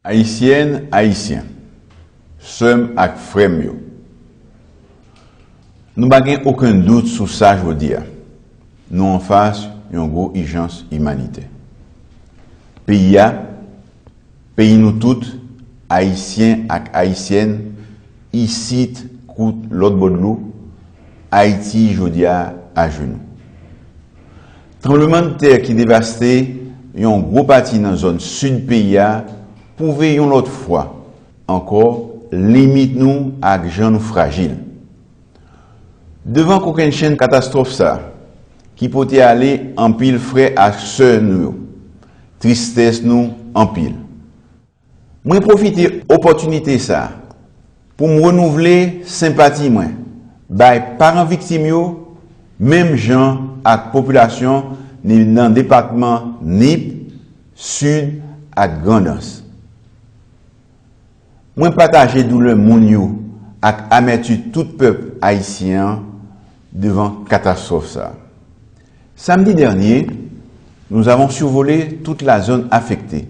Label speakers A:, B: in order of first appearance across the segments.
A: Haïtiennes, Haïtiens, sommes avec frères. Nous n'avons aucun doute sur ça, je veux dire. Nous en face d'une grosse urgence humanitaire. Pays nous toutes, Haïtiens et Haïtiennes, ici, coûte l'autre bout de l'eau, Haïti, je veux dire, à genoux. Tremblement de terre qui dévastait un gros parti dans la zone sud pays pouvait une autre fois encore limite nous à gens nous fragiles. Devant aucune chaîne catastrophe ça, qui peut aller en pile frais à ceux nous, tristesse nous en pile. Moi profiter opportunité ça pour me renouveler sympathie moi, by parents victimes yo, même gens à population ni dans le département NIP, Sud à Grandance. Moi partager douleur moun yo ak amertume tout peuple haïtien devant catastrophe ça. Samedi dernier, nous avons survolé toute la zone affectée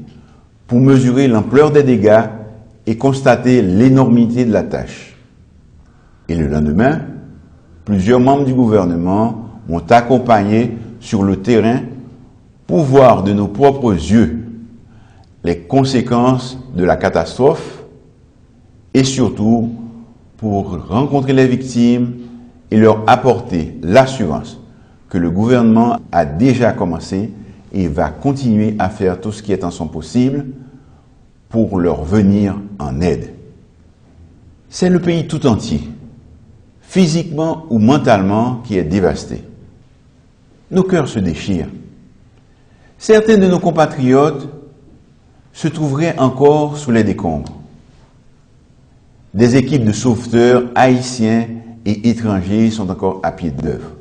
A: pour mesurer l'ampleur des dégâts et constater l'énormité de la tâche. Et le lendemain, plusieurs membres du gouvernement m'ont accompagné sur le terrain pour voir de nos propres yeux les conséquences de la catastrophe et surtout pour rencontrer les victimes et leur apporter l'assurance que le gouvernement a déjà commencé et va continuer à faire tout ce qui est en son possible pour leur venir en aide. C'est le pays tout entier, physiquement ou mentalement, qui est dévasté. Nos cœurs se déchirent. Certains de nos compatriotes se trouveraient encore sous les décombres. Des équipes de sauveteurs haïtiens et étrangers sont encore à pied d'œuvre.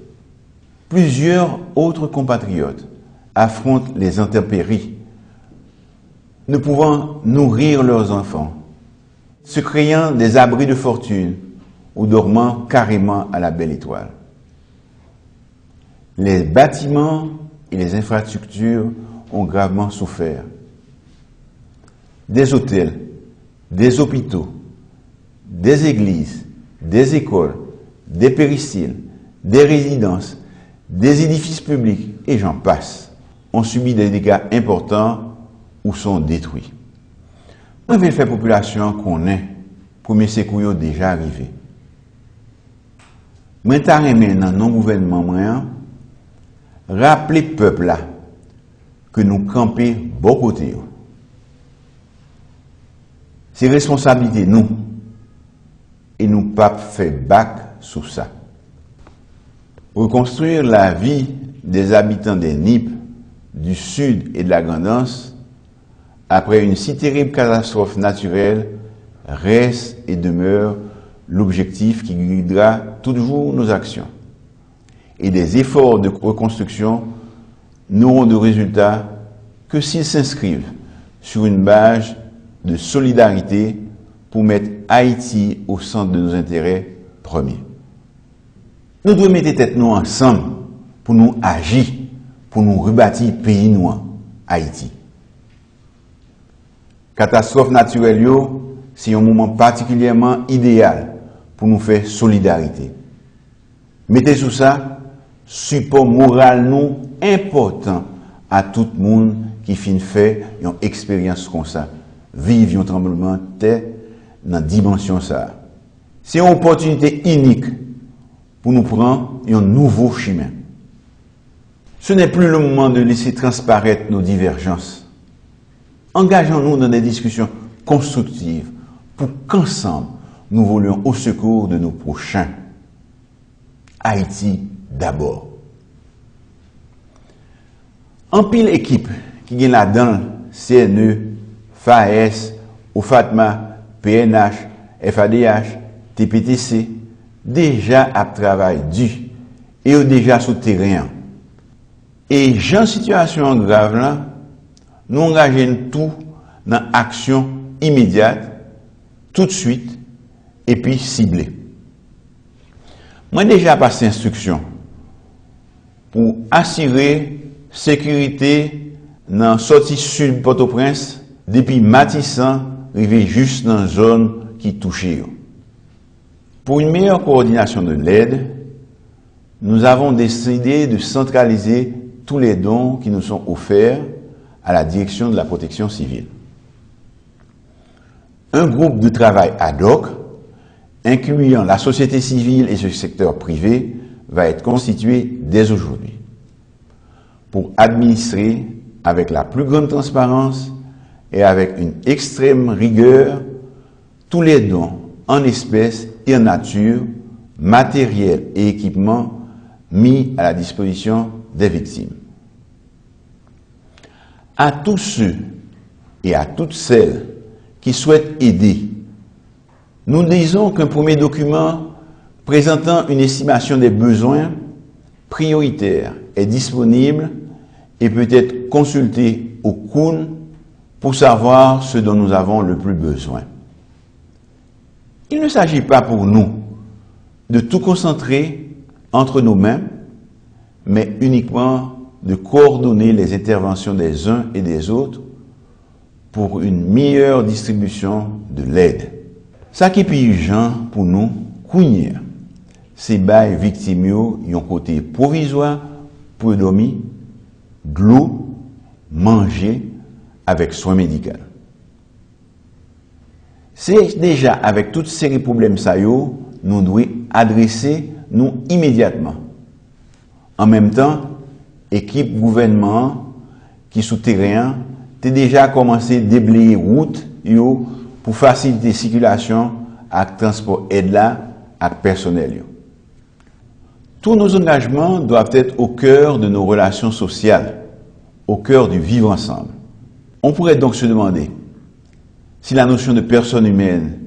A: Plusieurs autres compatriotes affrontent les intempéries, ne pouvant nourrir leurs enfants, se créant des abris de fortune ou dormant carrément à la belle étoile. Les bâtiments et les infrastructures ont gravement souffert. Des hôtels, des hôpitaux, des églises, des écoles, des péristyles, des résidences, des édifices publics, et j'en passe, ont subi des dégâts importants ou sont détruits. Moi, je vais faire population qu'on est, premier secours déjà arrivé. Moi, je vais dans non gouvernement moyen, rappeler peuple là que nous camper bon côté. C'est responsabilité nous et nous pas faire bac sur ça. Reconstruire la vie des habitants des NIP, du Sud et de la Grandance après une si terrible catastrophe naturelle reste et demeure l'objectif qui guidera toujours nos actions. Et des efforts de reconstruction n'auront de résultat que s'ils s'inscrivent sur une base de solidarité pour mettre Haïti au centre de nos intérêts premiers. Nous devons mettre tête nous ensemble pour nous agir, pour nous rebâtir le pays nous, Haïti. Catastrophe naturelle, c'est un moment particulièrement idéal pour nous faire solidarité. Mettez sous ça, support moral nous important à tout le monde qui finit fait une expérience comme ça. Vivre un tremblement de terre dans la dimension ça. C'est une opportunité unique pour nous prendre un nouveau chemin. Ce n'est plus le moment de laisser transparaître nos divergences. Engageons-nous dans des discussions constructives pour qu'ensemble nous volions au secours de nos prochains. Haïti d'abord. En pile équipe qui est là-dedans, CNE, FAES, OFATMA, PNH, FADH, TPTC, déjà à travail dû et déjà sous terrain. Et en situation grave là, nous engageons tout dans action immédiate, tout de suite, et puis ciblée. Moi déjà passé instruction pour assurer sécurité dans la sortie sud Port-au-Prince depuis Matissan, arrivé juste dans la zone qui touchait. Pour une meilleure coordination de l'aide, nous avons décidé de centraliser tous les dons qui nous sont offerts à la direction de la protection civile. Un groupe de travail ad hoc, incluant la société civile et ce secteur privé, va être constitué dès aujourd'hui pour administrer avec la plus grande transparence et avec une extrême rigueur tous les dons en espèces et en nature, matériels et équipements mis à la disposition des victimes. À tous ceux et à toutes celles qui souhaitent aider, nous disons qu'un premier document présentant une estimation des besoins prioritaires est disponible et peut être consulté au COUN pour savoir ce dont nous avons le plus besoin. Il ne s'agit pas pour nous de tout concentrer entre nos mains, mais uniquement de coordonner les interventions des uns et des autres pour une meilleure distribution de l'aide. Ça qui est urgent pour nous, Kounia, c'est bail victime un côté provisoire pour dormir, de l'eau, manger avec soins médicaux. C'est déjà avec toutes ces problèmes ça nous devons adresser nous immédiatement. En même temps, équipe gouvernement qui souterrain a déjà commencé à déblayer route pour faciliter la circulation avec transport aide là avec personnel. Tous nos engagements doivent être au cœur de nos relations sociales, au cœur du vivre ensemble. On pourrait donc se demander si la notion de personne humaine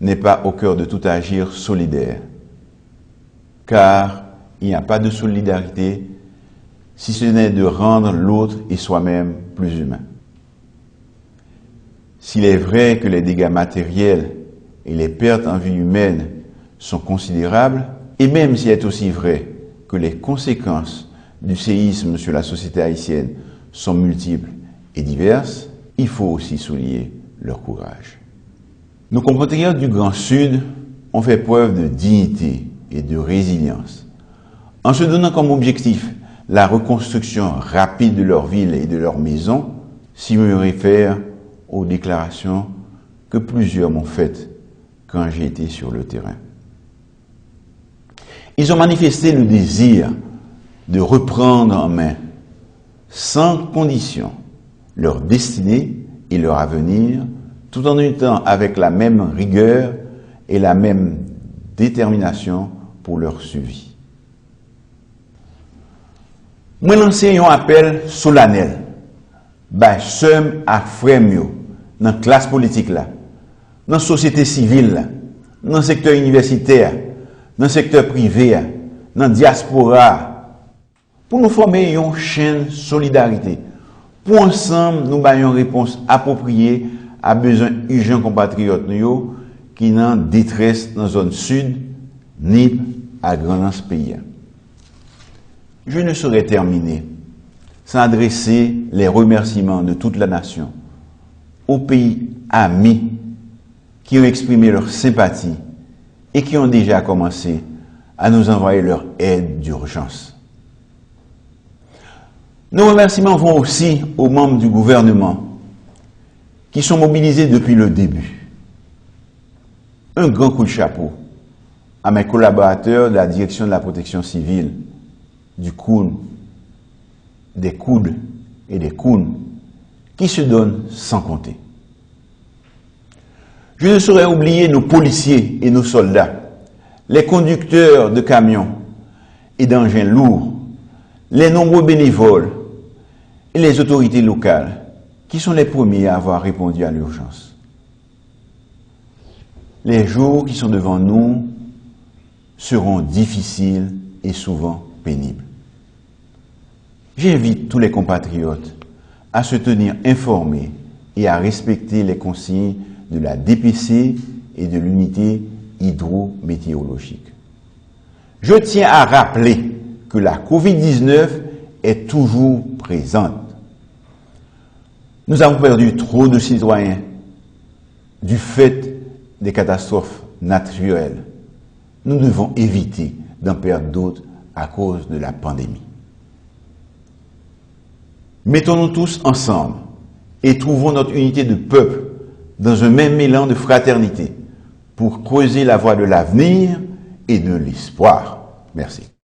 A: n'est pas au cœur de tout agir solidaire, car il n'y a pas de solidarité si ce n'est de rendre l'autre et soi-même plus humain. S'il est vrai que les dégâts matériels et les pertes en vie humaine sont considérables, et même s'il est aussi vrai que les conséquences du séisme sur la société haïtienne sont multiples et diverses, il faut aussi souligner leur courage. Nos compatriotes du Grand Sud ont fait preuve de dignité et de résilience, en se donnant comme objectif la reconstruction rapide de leur ville et de leur maison, si je me réfère aux déclarations que plusieurs m'ont faites quand j'ai été sur le terrain. Ils ont manifesté le désir de reprendre en main, sans condition, leur destinée et leur avenir, tout en étant avec la même rigueur et la même détermination pour leur suivi. Moi, lancé un appel solennel, seul à frère dans la classe politique là, dans la société civile là, dans le secteur universitaire, dans le secteur privé, dans la diaspora, pour nous former une chaîne de solidarité, pour ensemble nous donner une réponse appropriée à besoins urgents compatriotes qui n'ont détresse dans la zone sud, ni à grand pays. Je ne saurais terminer sans adresser les remerciements de toute la nation aux pays amis qui ont exprimé leur sympathie et qui ont déjà commencé à nous envoyer leur aide d'urgence. Nos remerciements vont aussi aux membres du gouvernement qui sont mobilisés depuis le début. Un grand coup de chapeau à mes collaborateurs de la direction de la protection civile, du COUN, des COUD et des COUN, qui se donnent sans compter. Je ne saurais oublier nos policiers et nos soldats, les conducteurs de camions et d'engins lourds, les nombreux bénévoles et les autorités locales, qui sont les premiers à avoir répondu à l'urgence. Les jours qui sont devant nous seront difficiles et souvent pénibles. J'invite tous les compatriotes à se tenir informés et à respecter les consignes de la DPC et de l'unité hydrométéorologique. Je tiens à rappeler que la COVID-19 est toujours présente. Nous avons perdu trop de citoyens du fait des catastrophes naturelles. Nous devons éviter d'en perdre d'autres à cause de la pandémie. Mettons-nous tous ensemble et trouvons notre unité de peuple dans un même élan de fraternité pour creuser la voie de l'avenir et de l'espoir. Merci.